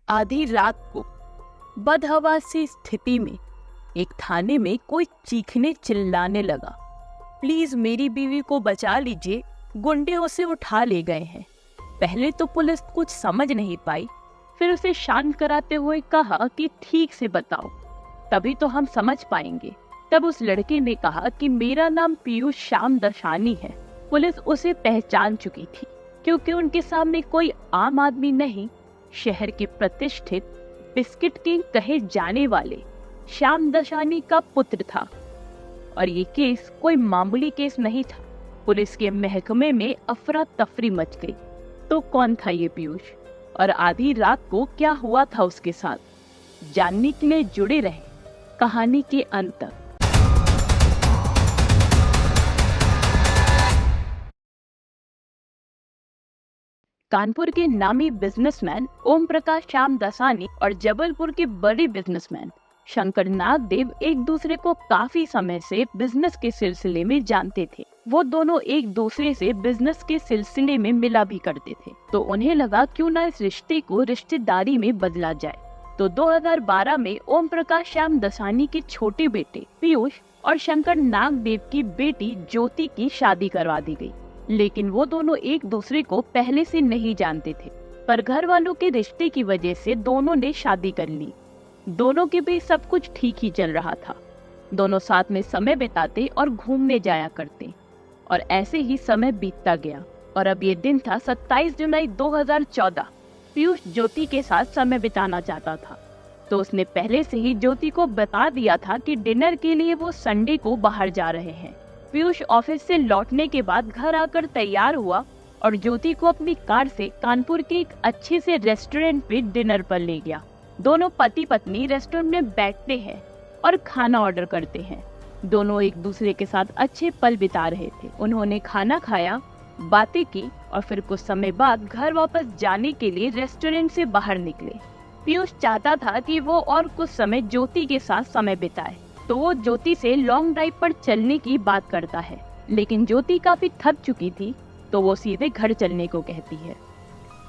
आधी रात को बदहवासी स्थिति में एक थाने में कोई चीखने चिल्लाने लगा, प्लीज मेरी बीवी को बचा लीजिए, गुंडे उसे उठा ले गए हैं। पहले तो पुलिस कुछ समझ नहीं पाई, फिर उसे शांत कराते हुए कहा कि ठीक से बताओ, तभी तो हम समझ पाएंगे। तब उस लड़के ने कहा कि मेरा नाम पीयूष श्याम दशानी है। पुलिस उसे पहचान चुकी थी क्योंकि उनके सामने कोई आम आदमी नहीं, शहर के प्रतिष्ठित बिस्किट किंग कहे जाने वाले श्याम दशानी का पुत्र था। और ये केस कोई मामूली केस नहीं था। पुलिस के महकमे में अफरा तफरी मच गई। तो कौन था ये पीयूष और आधी रात को क्या हुआ था उसके साथ, जानने के लिए जुड़े रहे कहानी के अंत तक। कानपुर के नामी बिजनेसमैन ओम प्रकाश श्याम दसानी और जबलपुर के बड़े बिजनेसमैन शंकर नाग देव एक दूसरे को काफी समय से बिजनेस के सिलसिले में जानते थे। वो दोनों एक दूसरे से बिजनेस के सिलसिले में मिला भी करते थे, तो उन्हें लगा क्यों ना इस रिश्ते को रिश्तेदारी में बदला जाए। तो 2012 में ओम प्रकाश श्याम दसानी के छोटे बेटे पीयूष और शंकर नाग देव की बेटी ज्योति की शादी करवा दी गई। लेकिन वो दोनों एक दूसरे को पहले से नहीं जानते थे, पर घर वालों के रिश्ते की वजह से दोनों ने शादी कर ली। दोनों के बीच सब कुछ ठीक ही चल रहा था। दोनों साथ में समय बिताते और घूमने जाया करते, और ऐसे ही समय बीतता गया। और अब ये दिन था 27 जुलाई 2014। पीयूष ज्योति के साथ समय बिताना चाहता था, तो उसने पहले से ही ज्योति को बता दिया था कि डिनर के लिए वो संडे को बाहर जा रहे हैं। पीयूष ऑफिस से लौटने के बाद घर आकर तैयार हुआ और ज्योति को अपनी कार से कानपुर के एक अच्छे से रेस्टोरेंट पे डिनर पर ले गया। दोनों पति पत्नी रेस्टोरेंट में बैठते हैं और खाना ऑर्डर करते हैं। दोनों एक दूसरे के साथ अच्छे पल बिता रहे थे। उन्होंने खाना खाया, बातें की और फिर कुछ समय बाद घर वापस जाने के लिए रेस्टोरेंट से बाहर निकले। पीयूष चाहता था कि वो और कुछ समय ज्योति के साथ समय बिताए, तो वो ज्योति से लॉन्ग ड्राइव पर चलने की बात करता है, लेकिन ज्योति काफी थक चुकी थी, तो वो सीधे घर चलने को कहती है।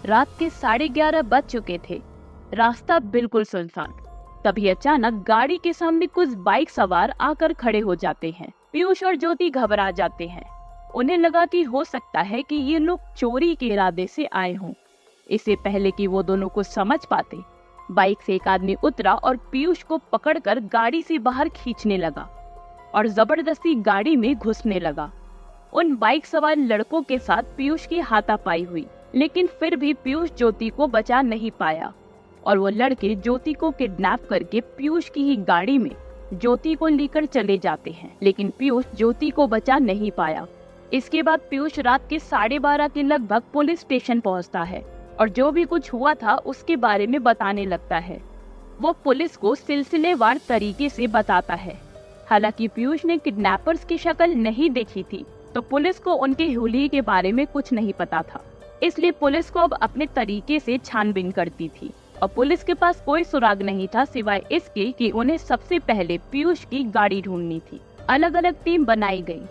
रात के 11:30 बज चुके थे। रास्ता बिल्कुल सुनसान। तभी अचानक गाड़ी के सामने कुछ बाइक सवार आकर खड़े हो जाते हैं। पीयूष और ज्योति घबरा जाते हैं। उन्हें लगा कि हो सकता है कि ये लोग चोरी के इरादे से आए हों। इससे पहले कि वो दोनों कुछ समझ पाते, बाइक से एक आदमी उतरा और पीयूष को पकड़कर गाड़ी से बाहर खींचने लगा और जबरदस्ती गाड़ी में घुसने लगा। उन बाइक सवार लड़कों के साथ पीयूष की हाथापाई हुई, लेकिन फिर भी पीयूष ज्योति को बचा नहीं पाया और वो लड़के ज्योति को किडनैप करके पीयूष की ही गाड़ी में ज्योति को लेकर चले जाते हैं, लेकिन पीयूष ज्योति को बचा नहीं पाया। इसके बाद पीयूष रात के 12:30 के लगभग पुलिस स्टेशन पहुंचता है और जो भी कुछ हुआ था उसके बारे में बताने लगता है। वो पुलिस को सिलसिलेवार तरीके से बताता है। हालांकि पीयूष ने किडनैपर्स की शक्ल नहीं देखी थी, तो पुलिस को उनके हुलिये के बारे में कुछ नहीं पता था। इसलिए पुलिस को अब अपने तरीके से छानबीन करती थी और पुलिस के पास कोई सुराग नहीं था सिवाय इसके कि उन्हें सबसे पहले पीयूष की गाड़ी ढूंढनी थी। अलग अलग टीम बनाई गई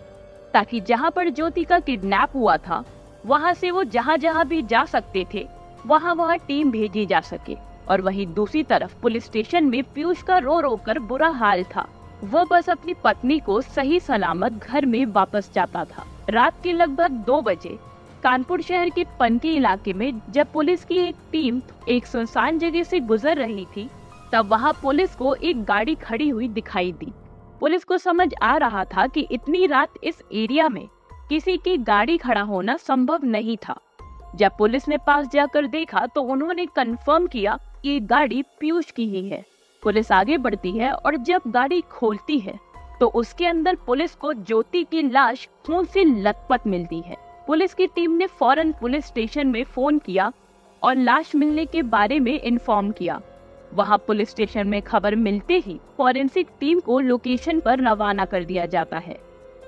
ताकि जहां पर ज्योति का किडनैप हुआ था वहां से वो जहां जहां भी जा सकते थे वहां टीम भेजी जा सके। और वहीं दूसरी तरफ पुलिस स्टेशन में पीयूष का रो रो कर बुरा हाल था। वो बस अपनी पत्नी को सही सलामत घर में वापस जाता था। रात के लगभग 2 बजे कानपुर शहर के पनकी इलाके में जब पुलिस की एक टीम एक सुनसान जगह से गुजर रही थी, तब वहां पुलिस को एक गाड़ी खड़ी हुई दिखाई दी। पुलिस को समझ आ रहा था कि इतनी रात इस एरिया में किसी की गाड़ी खड़ा होना संभव नहीं था। जब पुलिस ने पास जाकर देखा तो उन्होंने कंफर्म किया कि ये गाड़ी पीयूष की ही है। पुलिस आगे बढ़ती है और जब गाड़ी खोलती है तो उसके अंदर पुलिस को ज्योति की लाश खून से लथपथ मिलती है। पुलिस की टीम ने फौरन पुलिस स्टेशन में फोन किया और लाश मिलने के बारे में इन्फॉर्म किया। वहां पुलिस स्टेशन में खबर मिलते ही फॉरेंसिक टीम को लोकेशन पर रवाना कर दिया जाता है।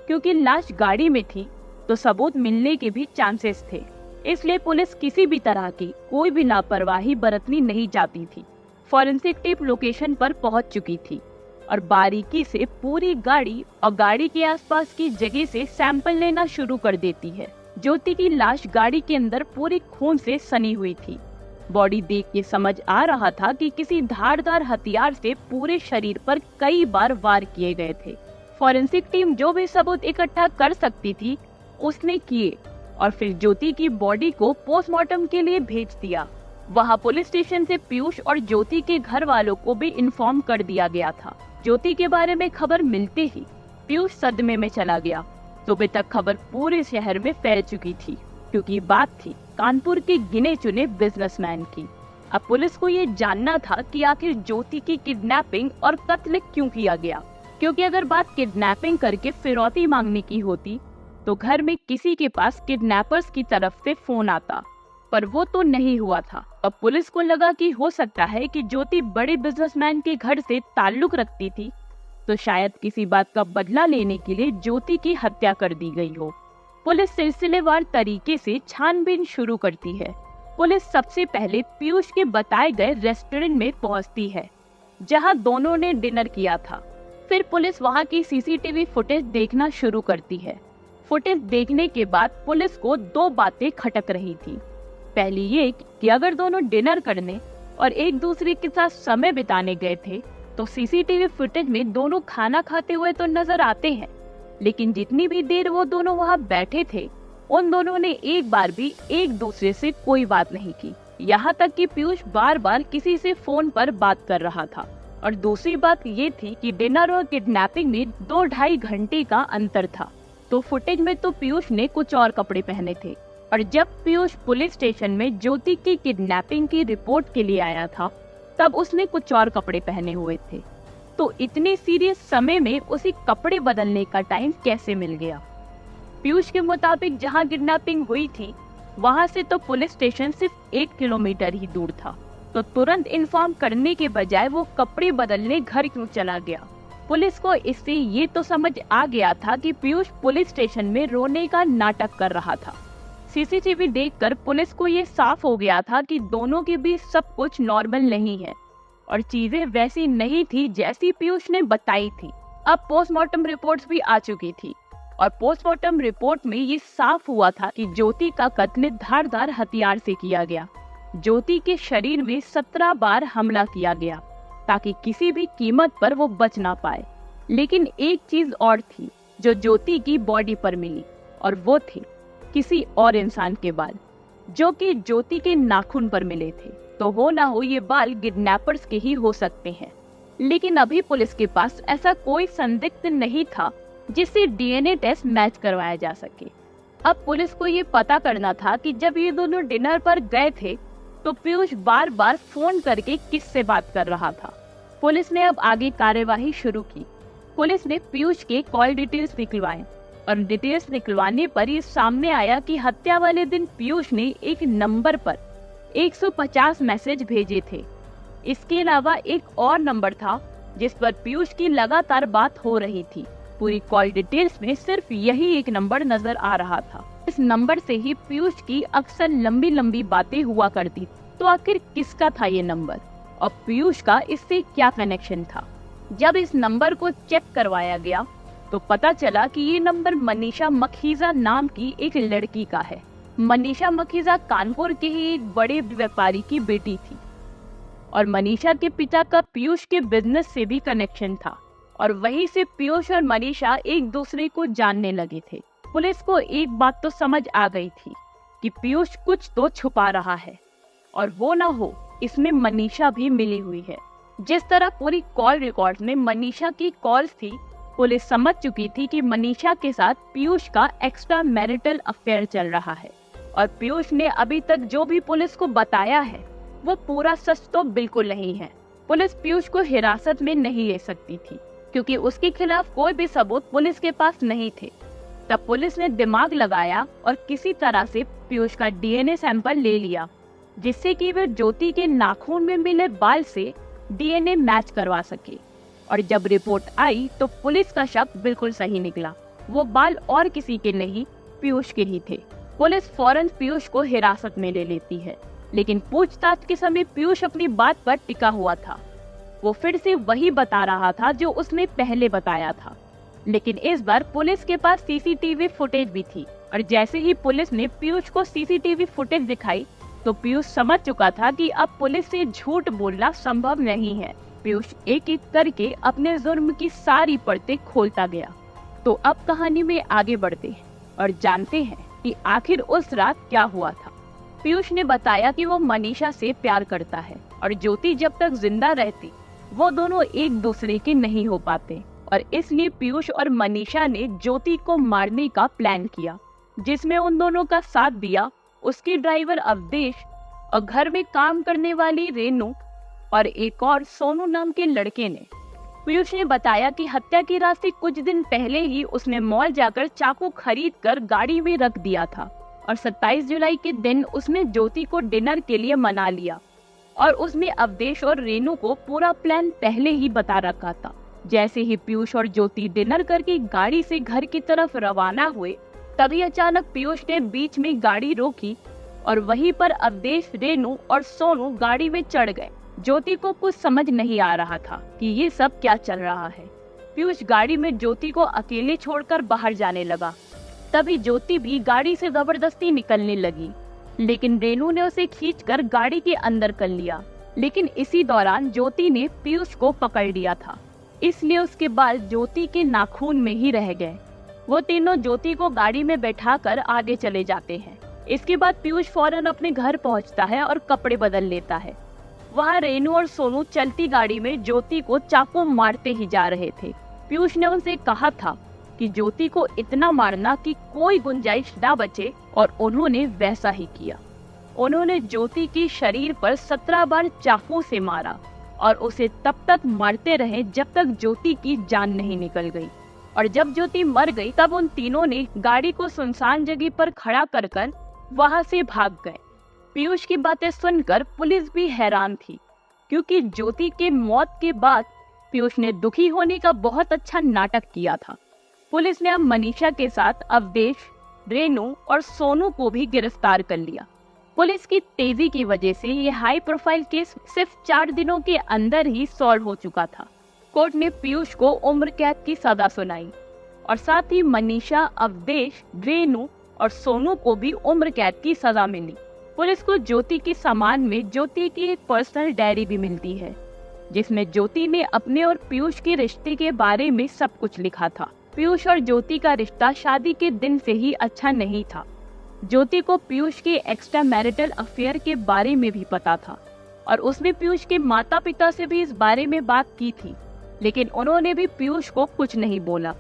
क्योंकि लाश गाड़ी में थी तो सबूत मिलने के भी चांसेस थे, इसलिए पुलिस किसी भी तरह की कोई भी लापरवाही बरतनी नहीं चाहती थी। फॉरेंसिक टीम लोकेशन पर पहुंच चुकी थी और बारीकी से पूरी गाड़ी और गाड़ी के आसपास की जगह से सैंपल लेना शुरू कर देती है। ज्योति की लाश गाड़ी के अंदर पूरी खून से सनी हुई थी। बॉडी देख के समझ आ रहा था कि किसी धारदार हथियार से पूरे शरीर पर कई बार वार किए गए थे। फॉरेंसिक टीम जो भी सबूत इकट्ठा कर सकती थी उसने किए और फिर ज्योति की बॉडी को पोस्टमार्टम के लिए भेज दिया। वहां पुलिस स्टेशन से पीयूष और ज्योति के घर वालों को भी इन्फॉर्म कर दिया गया था। ज्योति के बारे में खबर मिलते ही पीयूष सदमे में चला गया। सुबह तक खबर पूरे शहर में फैल चुकी थी, क्योंकि बात थी कानपुर के गिने चुने बिजनेसमैन की। अब पुलिस को ये जानना था कि आखिर ज्योति की किडनैपिंग और कत्ल क्यों किया गया, क्योंकि अगर बात किडनैपिंग करके फिरौती मांगने की होती तो घर में किसी के पास किडनैपर्स की तरफ से फोन आता, पर वो तो नहीं हुआ था। अब पुलिस को लगा कि हो सकता है कि ज्योति बड़े बिजनेसमैन के घर से ताल्लुक रखती थी, तो शायद किसी बात का बदला लेने के लिए ज्योति की हत्या कर दी गई हो। पुलिस सिलसिलेवार तरीके से छानबीन शुरू करती है। पुलिस सबसे पहले पीयूष के बताए गए रेस्टोरेंट में पहुंचती है, जहां दोनों ने डिनर किया था। फिर पुलिस वहां की सीसीटीवी फुटेज देखना शुरू करती है। फुटेज देखने के बाद पुलिस को दो बातें खटक रही थी। पहली ये कि अगर दोनों डिनर करने और एक दूसरे के साथ समय बिताने गए थे तो सीसीटीवी फुटेज में दोनों खाना खाते हुए तो नजर आते हैं, लेकिन जितनी भी देर वो दोनों वहां बैठे थे उन दोनों ने एक बार भी एक दूसरे से कोई बात नहीं की। यहाँ तक कि पीयूष बार बार किसी से फोन पर बात कर रहा था। और दूसरी बात ये थी कि डिनर और किडनैपिंग में 2-2.5 घंटे का अंतर था, तो फुटेज में तो पीयूष ने कुछ और कपड़े पहने थे। और जब पीयूष पुलिस स्टेशन में ज्योति की किडनैपिंग की रिपोर्ट के लिए आया था तब उसने कुछ और कपड़े पहने हुए थे। तो इतने सीरियस समय में उसे कपड़े बदलने का टाइम कैसे मिल गया? पीयूष के मुताबिक जहां किडनैपिंग हुई थी वहां से तो पुलिस स्टेशन सिर्फ 1 किलोमीटर ही दूर था, तो तुरंत इन्फॉर्म करने के बजाय वो कपड़े बदलने घर क्यों चला गया? पुलिस को इससे ये तो समझ आ गया था कि पीयूष पुलिस स्टेशन में रोने का नाटक कर रहा था। सीसीटीवी देखकर पुलिस को ये साफ हो गया था कि दोनों के बीच सब कुछ नॉर्मल नहीं है और चीजें वैसी नहीं थी जैसी पीयूष ने बताई थी। अब पोस्टमार्टम रिपोर्ट्स भी आ चुकी थी और पोस्टमार्टम रिपोर्ट में ये साफ हुआ था कि ज्योति का कत्ल धारदार हथियार से किया गया। ज्योति के शरीर में 17 बार हमला किया गया ताकि किसी भी कीमत पर वो बच ना पाए। लेकिन एक चीज और थी जो ज्योति की बॉडी पर मिली, और वो थे किसी और इंसान के बाल, जो कि ज्योति के नाखून पर मिले थे। तो हो ना हो ये बाल किडनैपर्स के ही हो सकते हैं, लेकिन अभी पुलिस के पास ऐसा कोई संदिग्ध नहीं था जिससे डीएनए टेस्ट मैच करवाया जा सके। अब पुलिस को ये पता करना था कि जब ये दोनों डिनर पर गए थे तो पीयूष बार बार फोन करके किससे बात कर रहा था। पुलिस ने अब आगे कार्यवाही शुरू की। पुलिस ने पीयूष के कॉल डिटेल्स निकलवाए और डिटेल्स निकलवाने पर ये सामने आया कि हत्या वाले दिन पीयूष ने एक नंबर पर 150 मैसेज भेजे थे। इसके अलावा एक और नंबर था जिस पर पीयूष की लगातार बात हो रही थी। पूरी कॉल डिटेल्स में सिर्फ यही एक नंबर नजर आ रहा था। इस नंबर से ही पीयूष की अक्सर लंबी लंबी बातें हुआ करती थी। तो आखिर किसका था ये नंबर और पीयूष का इससे क्या कनेक्शन था? जब इस नंबर को चेक करवाया गया तो पता चला कि ये नंबर मनीषा मखीजा नाम की एक लड़की का है। मनीषा मखीजा कानपुर के ही एक बड़े व्यापारी की बेटी थी और मनीषा के पिता का पीयूष के बिजनेस से भी कनेक्शन था और वहीं से पीयूष और मनीषा एक दूसरे को जानने लगे थे। पुलिस को एक बात तो समझ आ गई थी कि पीयूष कुछ तो छुपा रहा है और वो ना हो इसमें मनीषा भी मिली हुई है। जिस तरह पूरी कॉल रिकॉर्ड में मनीषा की कॉल्स थी, पुलिस समझ चुकी थी कि मनीषा के साथ पीयूष का एक्स्ट्रा मैरिटल अफेयर चल रहा है और पीयूष ने अभी तक जो भी पुलिस को बताया है वो पूरा सच तो बिल्कुल नहीं है। पुलिस पीयूष को हिरासत में नहीं ले सकती थी क्योंकि उसके खिलाफ कोई भी सबूत पुलिस के पास नहीं थे। तब पुलिस ने दिमाग लगाया और किसी तरह से पीयूष का डीएनए सैंपल ले लिया जिससे कि वे ज्योति के नाखून में मिले बाल से डीएनए मैच करवा सके। और जब रिपोर्ट आई तो पुलिस का शक बिल्कुल सही निकला। वो बाल और किसी के नहीं, पीयूष के ही थे। पुलिस फौरन पीयूष को हिरासत में ले लेती है, लेकिन पूछताछ के समय पीयूष अपनी बात पर टिका हुआ था। वो फिर से वही बता रहा था जो उसने पहले बताया था, लेकिन इस बार पुलिस के पास सीसीटीवी फुटेज भी थी और जैसे ही पुलिस ने पीयूष को सीसीटीवी फुटेज दिखाई तो पीयूष समझ चुका था कि अब पुलिस से झूठ बोलना संभव नहीं है। पीयूष एक एक करके अपने जुर्म की सारी परतें खोलता गया। तो अब कहानी में आगे बढ़ते हैं और जानते हैं कि आखिर उस रात क्या हुआ था। पीयूष ने बताया कि वो मनीषा से प्यार करता है और ज्योति जब तक जिंदा रहती वो दोनों एक दूसरे के नहीं हो पाते, और इसलिए पीयूष और मनीषा ने ज्योति को मारने का प्लान किया, जिसमें उन दोनों का साथ दिया उसके ड्राइवर अवधेश और घर में काम करने वाली रेनू और एक और सोनू नाम के लड़के ने। पीयूष ने बताया कि हत्या की रात से कुछ दिन पहले ही उसने मॉल जाकर चाकू खरीदकर गाड़ी में रख दिया था और 27 जुलाई के दिन उसने ज्योति को डिनर के लिए मना लिया और उसने अवधेश और रेनू को पूरा प्लान पहले ही बता रखा था। जैसे ही पीयूष और ज्योति डिनर करके गाड़ी से घर की तरफ रवाना हुए, तभी अचानक पीयूष ने बीच में गाड़ी रोकी और वहीं पर अवधेश, रेनू और सोनू गाड़ी में चढ़ गए। ज्योति को कुछ समझ नहीं आ रहा था कि ये सब क्या चल रहा है। पीयूष गाड़ी में ज्योति को अकेले छोड़कर बाहर जाने लगा। तभी ज्योति भी गाड़ी से जबरदस्ती निकलने लगी, लेकिन रेनू ने उसे खींचकर गाड़ी के अंदर कर लिया। लेकिन इसी दौरान ज्योति ने पीयूष को पकड़ लिया था, इसलिए उसके बाल ज्योति के नाखून में ही रह गए। वो तीनों ज्योति को गाड़ी में बैठाकर आगे चले जाते हैं। इसके बाद पीयूष फौरन अपने घर पहुंचता है और कपड़े बदल लेता है। वहाँ रेनू और सोनू चलती गाड़ी में ज्योति को चाकू मारते ही जा रहे थे। पीयूष ने उनसे कहा था कि ज्योति को इतना मारना कि कोई गुंजाइश ना बचे, और उन्होंने वैसा ही किया। उन्होंने ज्योति के शरीर पर 17 बार चाकू से मारा और उसे तब तक मारते रहे जब तक ज्योति की जान नहीं निकल गई। और जब ज्योति मर गई तब उन तीनों ने गाड़ी को सुनसान जगह पर खड़ा कर वहां से भाग गए। पीयूष की बातें सुनकर पुलिस भी हैरान थी, क्योंकि ज्योति के मौत के बाद पीयूष ने दुखी होने का बहुत अच्छा नाटक किया था। पुलिस ने अब मनीषा के साथ अवधेश, रेनू और सोनू को भी गिरफ्तार कर लिया। पुलिस की तेजी की वजह से ये हाई प्रोफाइल केस सिर्फ 4 दिनों के अंदर ही सॉल्व हो चुका था। कोर्ट ने पीयूष को उम्र कैद की सजा सुनाई और साथ ही मनीषा, अवधेश, रेनू और सोनू को भी उम्र कैद की सजा मिली। पुलिस को ज्योति के सामान में ज्योति की एक पर्सनल डायरी भी मिलती है, जिसमें ज्योति ने अपने और पीयूष के रिश्ते के बारे में सब कुछ लिखा था। पीयूष और ज्योति का रिश्ता शादी के दिन से ही अच्छा नहीं था। ज्योति को पीयूष के एक्स्ट्रा मैरिटल अफेयर के बारे में भी पता था और उसने पीयूष के माता पिता से भी इस बारे में बात की थी, लेकिन उन्होंने भी पीयूष को कुछ नहीं बोला।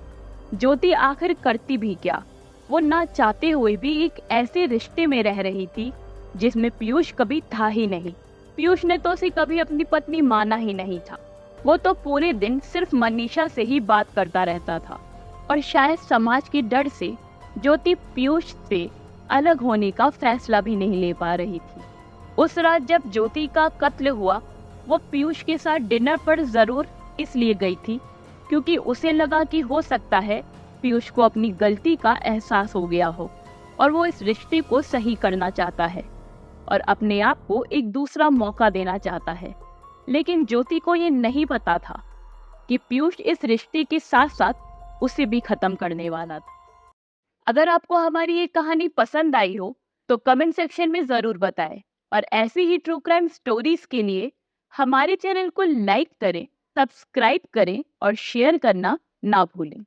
ज्योति आखिर करती भी क्या? वो ना चाहते हुए भी एक ऐसे रिश्ते में रह रही थी जिसमें पीयूष कभी था ही नहीं। पीयूष ने तो उसे कभी अपनी पत्नी माना ही नहीं था। वो तो पूरे दिन सिर्फ मनीषा से ही बात करता रहता था और शायद समाज के डर से ज्योति पीयूष से अलग होने का फैसला भी नहीं ले पा रही थी। उस रात जब ज्योति का कत्ल हुआ, वो पीयूष के साथ डिनर पर जरूर इसलिए गई थी क्योंकि उसे लगा कि हो सकता है पीयूष को अपनी गलती का एहसास हो गया हो और वो इस रिश्ते को सही करना चाहता है और अपने आप को एक दूसरा मौका देना चाहता है। लेकिन ज्योति को ये नहीं पता था कि पीयूष इस रिश्ते के साथ साथ उसे भी खत्म करने वाला था। अगर आपको हमारी ये कहानी पसंद आई हो तो कमेंट सेक्शन में जरूर बताएं और ऐसी ही ट्रू क्राइम स्टोरीज के लिए हमारे चैनल को लाइक करें, सब्सक्राइब करें और शेयर करना ना भूलें।